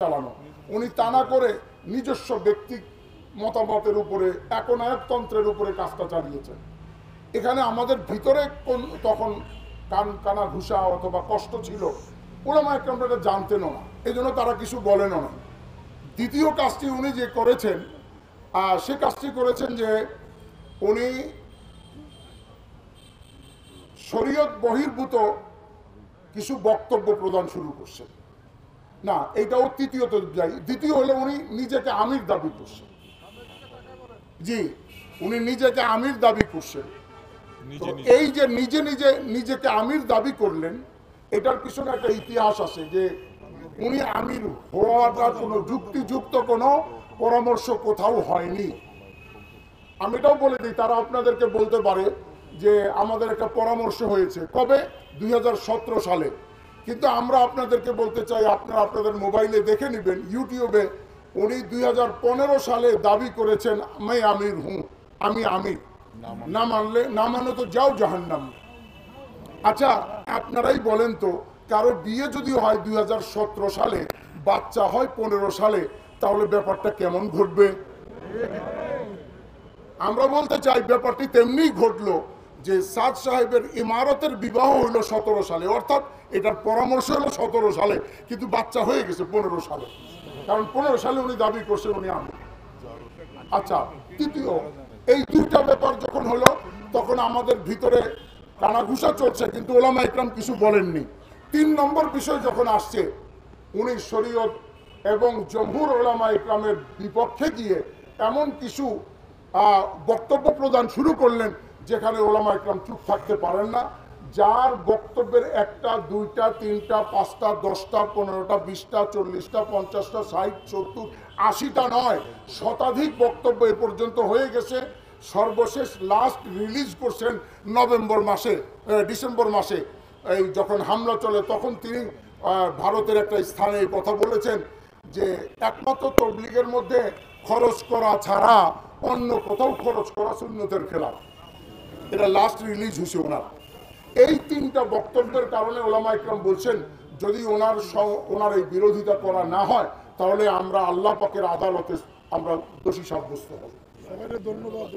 চালানো। উনি তা না করে নিজস্ব ব্যক্তি মতামতের উপরে একনায়কতন্ত্রের উপরে কাজটা চালিয়েছেন। এখানে আমাদের ভিতরে তখন কানা ঘুষা অথবা কষ্ট ছিল, ওলামা একরামরা এটা জানতেনও না, এই জন্য তারা কিছু বলেনও না। দ্বিতীয় কাজটি উনি যে করেছেন, সে কাজটি করেছেন যে উনি শরীয়ত বহির্ভূত কিছু বক্তব্য প্রদান শুরু করছেন। না, এটাও তৃতীয়ত যাই। দ্বিতীয় হলো উনি নিজেকে আমির দাবি করছেন। জি, উনি নিজেকে আমির দাবি করছেন। এই যে নিজেকে আমির দাবি করলেন, এটার পিছনে একটা ইতিহাস আছে যে উনি আমির হওয়াটা কোনো যুক্তিযুক্ত কোনো পরামর্শ কোথাও হয়নি। আমি এটাও বলে দিই, তারা আপনাদেরকে বলতে পারে যে আমাদের একটা পরামর্শ হয়েছে কবে, 2017 সালে। কিন্তু আমরা আপনাদেরকে বলতে চাই, আপনারা আপনাদের মোবাইলে দেখে নেবেন, ইউটিউবে উনি 2015 সালে দাবি করেছেন আমি আমির হুঁ, আমি আমির। না মানো তো যাও জাহান্নাম। আচ্ছা, আপনারাই বলেন তো, কারো বিয়ে যদি হয় 2017 সালে, বাচ্চা হয় 15 সালে, তাহলে ব্যাপারটা কেমন ঘটবে? আমরা বলতে চাই ব্যাপারটি তেমনি ঘটলো যে সাদ সাহেবের ইমারতের বিবাহ হলো 17 সালে, অর্থাৎ এটার পরামর্শ হলো 17 সালে, কিন্তু বাচ্চা হয়ে গেছে 15 সালে, কারণ 15 সালে উনি দাবি করছেন উনি আমির। আচ্ছা, তৃতীয়, এই দুইটা ব্যাপার যখন হলো তখন আমাদের ভিতরে কানাঘুষা চলছে, কিন্তু ওলামা ইকরাম কিছু বলেননি। 3 নম্বর বিষয় যখন আসছে, উনি শরীয়ত এবং জমহুর ওলামা ইকরামের বিপক্ষে গিয়ে এমন কিছু বক্তব্য প্রদান শুরু করলেন যেখানে ওলামা ইকরাম চুপ থাকতে পারেন না। যার বক্তব্যের 1টা 2টা 3টা 5টা 10টা 15টা 20টা 40টা 50টা 60 70 80টা নয়, শতাধিক বক্তব্য এ পর্যন্ত হয়ে গেছে। সর্বশেষ লাস্ট রিলিজ করছেন ডিসেম্বর মাসে, এই যখন হামলা চলে তখন তিনি ভারতের একটা স্থানে এই কথা বলেছেন যে একমাত্র তবলিগের মধ্যে খরচ করা ছাড়া অন্য কোথাও খরচ করা সুন্নতের খেলাফ। এটা লাস্ট রিলিজ হয়েছে ওনার। এই 3টা বক্তব্যের কারণে ওলামা ইকরাম বলছেন যদি ওনার এই বিরোধিতা করা না হয় তাহলে আমরা আল্লাহ পাকের আদালতে আমরা দোষী সাব্যস্ত হব। ধন্যবাদ।